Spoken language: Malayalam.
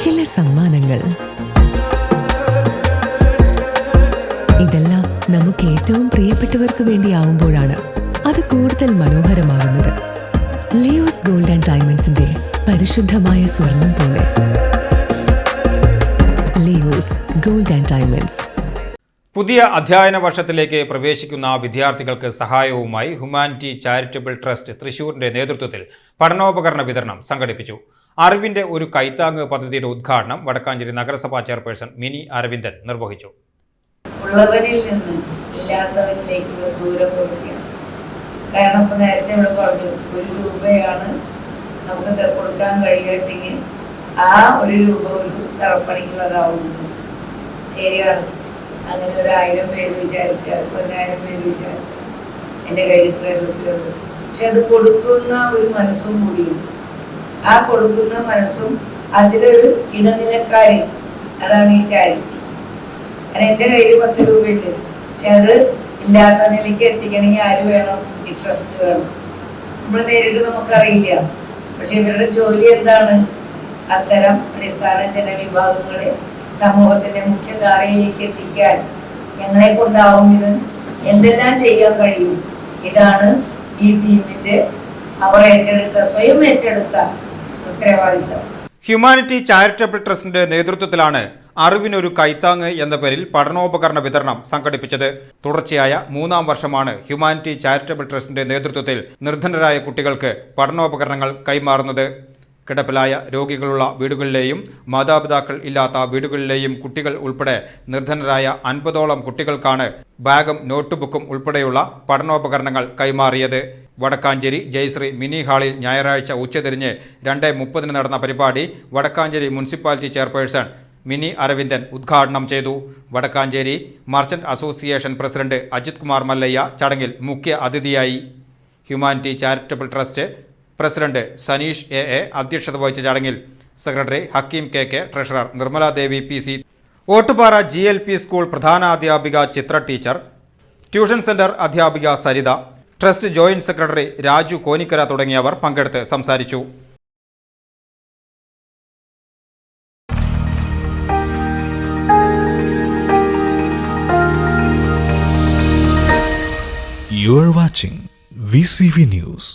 ചില സമ്മാനങ്ങൾ. ഇതെല്ലാം നമുക്ക് ഏറ്റവും പ്രിയപ്പെട്ടവർക്ക് വേണ്ടിയാവുമ്പോഴാണ് അത് കൂടുതൽ മനോഹരമാകുന്നത്. ലിയോസ് ഗോൾഡ് ആൻഡ് ഡയമണ്ട്സിന്റെ പരിശുദ്ധമായ സ്വർണം പോലെ. Leo's gold and diamonds. പുതിയ അധ്യയന വർഷത്തിലേക്ക് പ്രവേശിക്കുന്ന വിദ്യാർത്ഥികൾക്ക് സഹായവുമായി ഹ്യൂമാനിറ്റി ചാരിറ്റബിൾ ട്രസ്റ്റ് തൃശൂരിന്റെ നേതൃത്വത്തിൽ പഠനോപകരണ വിതരണം സംഘടിപ്പിച്ചു. അറിവിന്റെ ഒരു കൈത്താങ്ങ് പദ്ധതിയുടെ ഉദ്ഘാടനം വടക്കാഞ്ചേരി നഗരസഭാ ചെയർപേഴ്സൺ മിനി അരവിന്ദൻ നിർവഹിച്ചു. ഉള്ളവരിൽ നിന്ന് ഇല്ലാത്തവരിലേക്കുള്ള ദൂരം കൊടുക്കുകയാണ്. കാരണം ഇപ്പോൾ നേരത്തെ ഇവിടെ പറഞ്ഞു, 1 രൂപയാണ് നമുക്ക് കൊടുക്കാൻ കഴിയുകയെങ്കിൽ ആ 1 രൂപ ഒരു തറപ്പണിക്കുള്ളതാവുന്നു. ശരിയാണ്. അങ്ങനെ 1000 പേര് വിചാരിച്ചാൽ 10,000 പേര് വിചാരിച്ചാൽ എൻ്റെ കയ്യിൽ ഇത്ര രൂപയുള്ളൂ. പക്ഷെ അത് കൊടുക്കുന്ന ഒരു മനസ്സും കൂടിയുണ്ട്. ആ കൊടുക്കുന്ന മനസ്സും അതിലൊരു ഇടനിലക്കാരൻ, അതാണ് ഈ ചാരിറ്റി. കാരണം എൻ്റെ കയ്യിൽ 10 രൂപയുണ്ട്, പക്ഷെ അത് ഇല്ലാത്ത നിലയ്ക്ക് എത്തിക്കണമെങ്കിൽ ആര് വേണം? ഈ ട്രസ്റ്റ് വേണം. നമ്മൾ നേരിട്ട് നമുക്കറിയില്ല. പക്ഷെ ഇവരുടെ ജോലി എന്താണ്? അത്തരം അടിസ്ഥാന ജനവിഭാഗങ്ങളെ സമൂഹത്തിന്റെ മുഖ്യധാരയിലേക്ക് എത്തിക്കാൻ ഞങ്ങളെ കൊണ്ടാവും. ഇത് എന്തെല്ലാം ചെയ്യാൻ കഴിയും? ഇതാണ് ഈ ടീമിന്റെ അവർ സ്വയം ഏറ്റെടുത്ത ഉത്തരവാദിത്തം. ഹ്യൂമാനിറ്റി ചാരിറ്റബിൾ ട്രസ്റ്റിന്റെ നേതൃത്വത്തിലാണ് അറിവിനൊരു കൈത്താങ്ങ് എന്ന പേരിൽ പഠനോപകരണ വിതരണം സംഘടിപ്പിച്ചത്. തുടർച്ചയായ 3-ാം വർഷമാണ് ഹ്യൂമാനിറ്റി ചാരിറ്റബിൾ ട്രസ്റ്റിന്റെ നേതൃത്വത്തിൽ നിർധനരായ കുട്ടികൾക്ക് പഠനോപകരണങ്ങൾ കൈമാറുന്നത്. കിടപ്പിലായ രോഗികളുള്ള വീടുകളിലെയും മാതാപിതാക്കൾ ഇല്ലാത്ത വീടുകളിലെയും കുട്ടികൾ ഉൾപ്പെടെ നിർധനരായ 50ഓളം കുട്ടികൾക്കാണ് ബാഗും നോട്ട്ബുക്കും ഉൾപ്പെടെയുള്ള പഠനോപകരണങ്ങൾ കൈമാറിയത്. വടക്കാഞ്ചേരി ജയശ്രീ മിനി ഹാളിൽ ഞായറാഴ്ച ഉച്ചതിരിഞ്ഞ് 2:30 നടന്ന പരിപാടി വടക്കാഞ്ചേരി മുനിസിപ്പാലിറ്റി ചെയർപേഴ്സൺ മിനി അരവിന്ദൻ ഉദ്ഘാടനം ചെയ്തു. Vadakkanchery merchant association president Ajith Kumar Mallayya ചടങ്ങിൽ മുഖ്യ അതിഥിയായി. Humanity charitable trust president Saneesh A അധ്യക്ഷത വഹിച്ച ചടങ്ങിൽ secretary Hakeem K, treasurer Nirmaladevi PC, Ottupara GLP school പ്രധാനാധ്യാപിക ചിത്ര ടീച്ചർ, ട്യൂഷൻ സെന്റർ അധ്യാപിക Saritha, trust joint secretary Raju Konikkara തുടങ്ങിയവർ പങ്കെടുത്ത് സംസാരിച്ചു. You are watching VCV News.